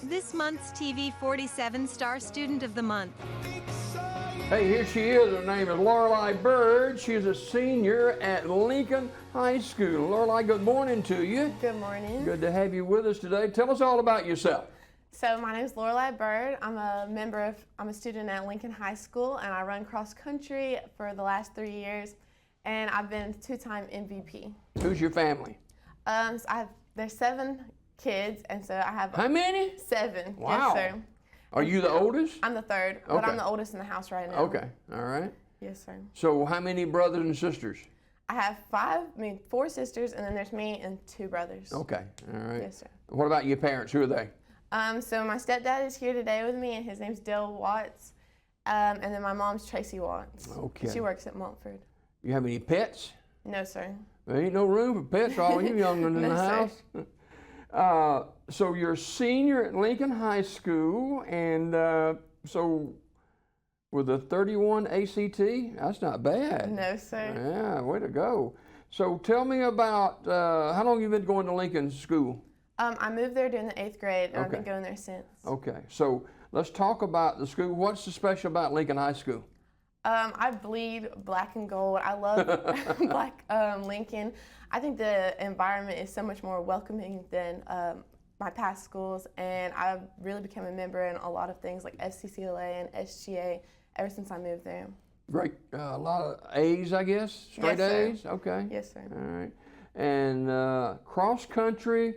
This month's TV 47 Star Student of the Month. Hey, here she is. Her name is Lorelai Byrd. She's a senior at Lincoln High School. Lorelai, good morning to you. Good morning. Good to have you with us today. Tell us all about yourself. So my name is Lorelai Byrd. I'm a student at Lincoln High School, and I run cross country for the last 3 years, and I've been two-time MVP. Who's your family? There's 7 kids, and so I have How many? 7. Wow. Yes, sir. Are you the oldest? I'm the third, but Okay. I'm the oldest in the house right now. Okay, all right. Yes, sir. So how many brothers and sisters? I have 4 sisters, and then there's me and 2 brothers. Okay, all right. Yes, sir. What about your parents? Who are they? So my stepdad is here today with me, and his name's Dale Watts, and then my mom's Tracy Watts. Okay. She works at Montford. You have any pets? No, sir. There ain't no room for pets for all you young ones in No, the sir. house. So you're a senior at Lincoln High School, and so with a 31 ACT, that's not bad. No, sir. Yeah, way to go. So tell me about how long you been going to Lincoln School? I moved there during the 8th grade, and I've been Okay. going there since. Okay, so let's talk about the school. What's so special about Lincoln High School? I bleed black and gold. I love Lincoln. I think the environment is so much more welcoming than my past schools, and I've really become a member in a lot of things like FCCLA and SGA ever since I moved there. Great, a lot of A's, I guess? Straight Yes, sir. A's? Okay. Yes, sir. All right. And cross country,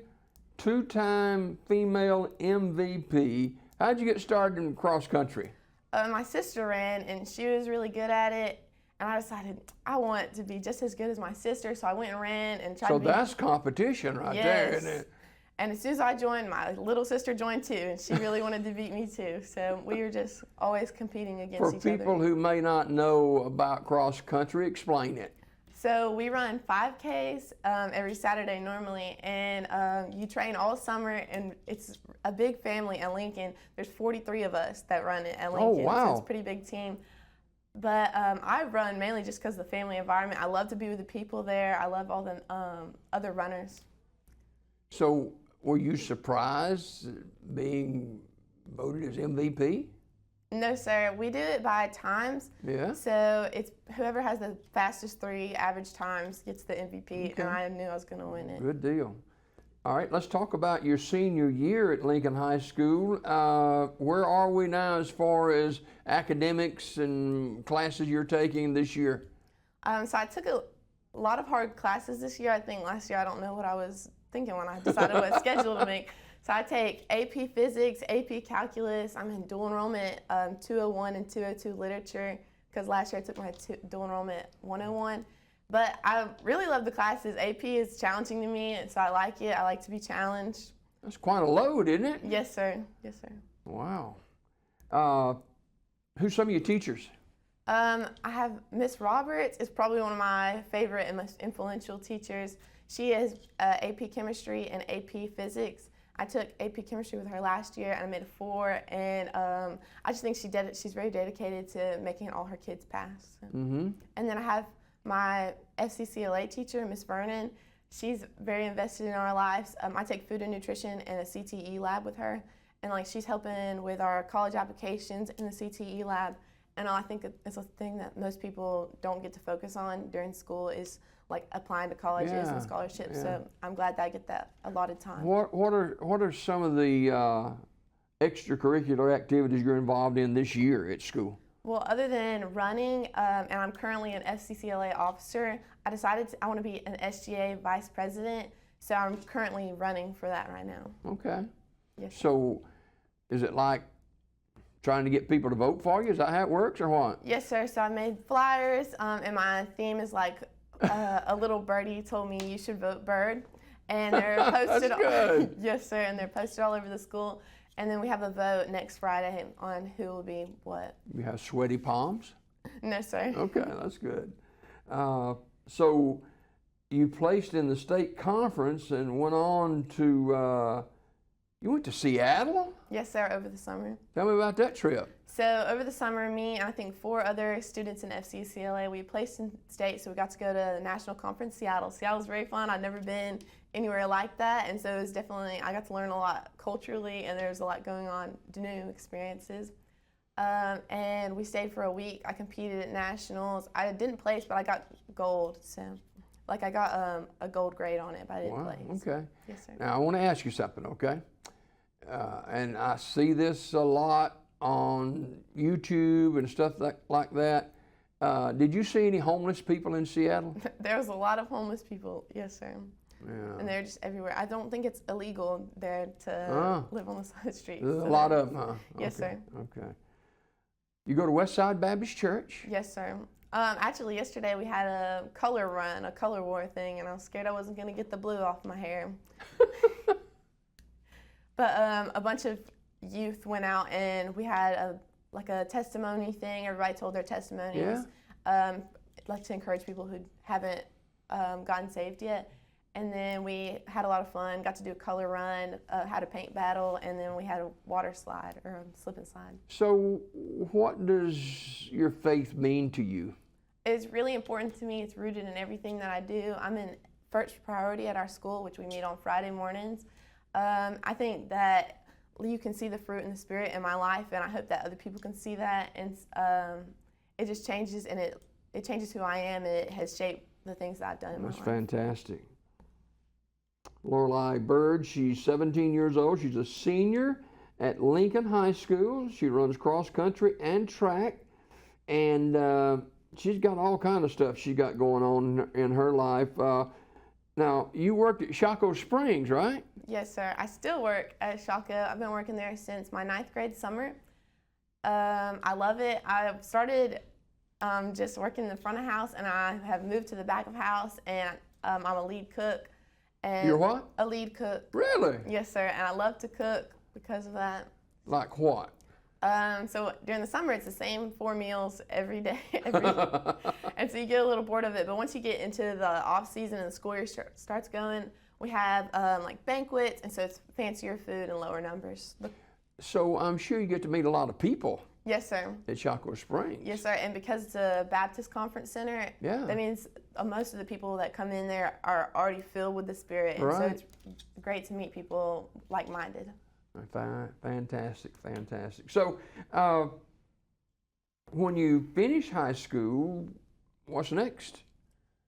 2-time female MVP. How'd you get started in cross country? My sister ran, and she was really good at it, and I decided I want to be just as good as my sister, so I went and ran and tried So to be. that's competition right there, Yes. isn't it? And as soon as I joined, my little sister joined too, and she really wanted to beat me too. So we were just always competing against For each other. people who may not know about cross country, explain it. So we run 5Ks every Saturday normally, and you train all summer, and it's a big family at Lincoln. There's 43 of us that run it at Lincoln, wow. so it's a pretty big team. But I run mainly just because of the family environment. I love to be with the people there. I love all the other runners. So were you surprised being voted as MVP? No, sir. We do it by times. Yeah. So it's whoever has the fastest 3 average times gets the MVP, Okay. and I knew I was going to win it. Good deal. All right, let's talk about your senior year at Lincoln High School. Where are we now as far as academics and classes you're taking this year? So I took a lot of hard classes this year. I think last year I don't know what I was thinking when I decided what schedule to make. So I take AP Physics, AP Calculus. I'm in dual enrollment 201 and 202 Literature, because last year I took my dual enrollment 101. But I really love the classes. AP is challenging to me, and so I like it. I like to be challenged. That's quite a load, isn't it? Yes, sir. Yes, sir. Wow. Who's some of your teachers? I have Miss Roberts is probably one of my favorite and most influential teachers. She is AP Chemistry and AP Physics. I took AP Chemistry with her last year, and I made a 4, and I just think she's very dedicated to making all her kids pass. Mm-hmm. And then I have my FCCLA teacher, Miss Vernon. She's very invested in our lives. I take food and nutrition in a CTE lab with her, and she's helping with our college applications in the CTE lab. And I think it's a thing that most people don't get to focus on during school is applying to colleges Yeah, and scholarships. yeah. So I'm glad that I get that allotted time. What are some of the extracurricular activities you're involved in this year at school? Well, other than running, and I'm currently an FCCLA officer, I decided I want to be an SGA vice president, so I'm currently running for that right now. Okay. Yes, sir. So is it like trying to get people to vote for you? Is that how it works or what? Yes, sir. So I made flyers, and my theme is a little birdie told me you should vote Bird, and they're posted. That's good. Yes, sir, and they're posted all over the school. And then we have a vote next Friday on who will be what. You have sweaty palms? No, sir. Okay, that's good. So you placed in the state conference and went on to, you went to Seattle? Yes, sir, over the summer. Tell me about that trip. So over the summer, me and I think 4 other students in FCCLA, we placed in state, so we got to go to the National Conference Seattle. Seattle's very fun. I've never been anywhere like that. And so it was definitely, I got to learn a lot culturally, and there's a lot going on, new experiences. And we stayed for a week. I competed at nationals. I didn't place, but I got gold. So, like, I got a gold grade on it, but I didn't place. Okay. Yes, sir. Now I want to ask you something, okay? And I see this a lot on YouTube and stuff like that. Did you see any homeless people in Seattle? There was a lot of homeless people. Yes, sir. Yeah. And they're just everywhere. I don't think it's illegal there to live on the side of the street. There's a lot of them, huh? Yes, okay. sir. Okay. You go to Westside Baptist Church? Yes, sir. Actually, yesterday we had a color run, a color war thing, and I was scared I wasn't going to get the blue off my hair. But a bunch of youth went out, and we had a testimony thing. Everybody told their testimonies. Yeah. Like to encourage people who haven't gotten saved yet. And then we had a lot of fun, got to do a color run, had a paint battle, and then we had a water slide, or a slip and slide. So what does your faith mean to you? It's really important to me. It's rooted in everything that I do. I'm in first priority at our school, which we meet on Friday mornings. I think that you can see the fruit and the spirit in my life, and I hope that other people can see that. And it just changes, and it changes who I am, and it has shaped the things that I've done in my life. That's fantastic. Lorelai Byrd, she's 17 years old. She's a senior at Lincoln High School. She runs cross country and track, and she's got all kind of stuff she's got going on in her life. Now, you worked at Shaco Springs, right? Yes, sir. I still work at Shaco. I've been working there since my 9th grade summer. I love it. I started just working in the front of house, and I have moved to the back of house, and I'm a lead cook. And You're what? A lead cook. Really? Yes, sir. And I love to cook because of that. Like what? So during the summer, it's the same 4 meals every day. And so you get a little bored of it. But once you get into the off season and the school year starts going, we have like banquets, and so it's fancier food and lower numbers. So I'm sure you get to meet a lot of people. Yes, sir. At Shaco Springs. Yes, sir. And because it's a Baptist Conference Center, that means most of the people that come in there are already filled with the Spirit. And so it's great to meet people like-minded. Fantastic, fantastic. So when you finish high school, what's next?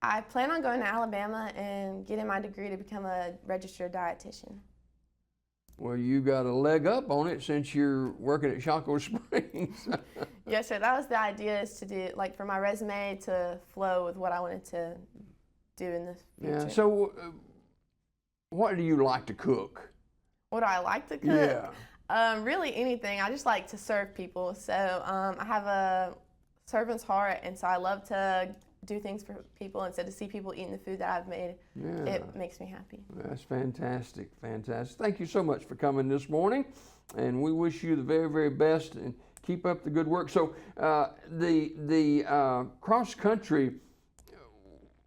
I plan on going to Alabama and getting my degree to become a registered dietitian. Well, you got a leg up on it since you're working at Shaco Springs. Yes, sir. That was the idea, is to do, like, for my resume to flow with what I wanted to do in the future. Yeah. So what do you like to cook? What do I like to cook? Yeah. Really anything. I just like to serve people. So I have a servant's heart, and so I love to do things for people, and so to see people eating the food that I've made, it makes me happy. That's fantastic, fantastic. Thank you so much for coming this morning, and we wish you the very, very best, and keep up the good work. So the cross country,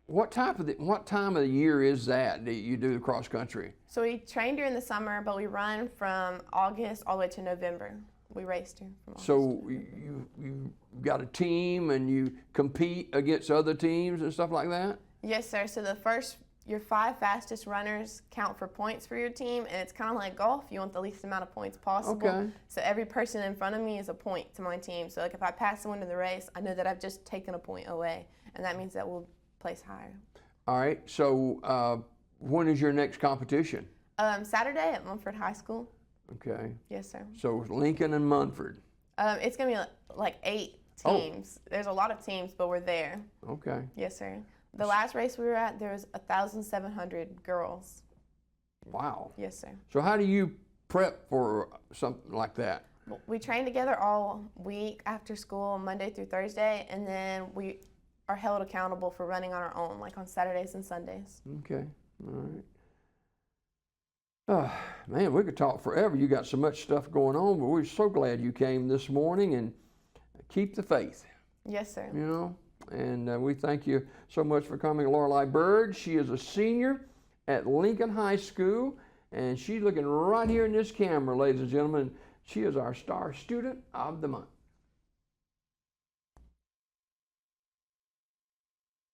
what time of the year is that you do the cross country? So we train during the summer, but we run from August all the way to November. We raced here from August. So you got a team, and you compete against other teams and stuff like that? Yes, sir. So your 5 fastest runners count for points for your team, and it's kind of like golf. You want the least amount of points possible. Okay. So every person in front of me is a point to my team. So like if I pass someone in the race, I know that I've just taken a point away, and that means that we'll place higher. All right. So when is your next competition? Saturday at Mumford High School. Okay. Yes, sir. So Lincoln and Munford. It's going to be like 8 teams. There's a lot of teams, but we're there. Okay. Yes, sir. The last race we were at, there was 1,700 girls. Wow. Yes, sir. So how do you prep for something like that? We train together all week after school, Monday through Thursday, and then we are held accountable for running on our own, like on Saturdays and Sundays. Okay. All right. Man, we could talk forever. You got so much stuff going on, but we're so glad you came this morning, and keep the faith. Yes, sir. You know, and we thank you so much for coming. Lorelai Byrd, she is a senior at Lincoln High School, and she's looking right here in this camera, ladies and gentlemen. She is our Star Student of the Month.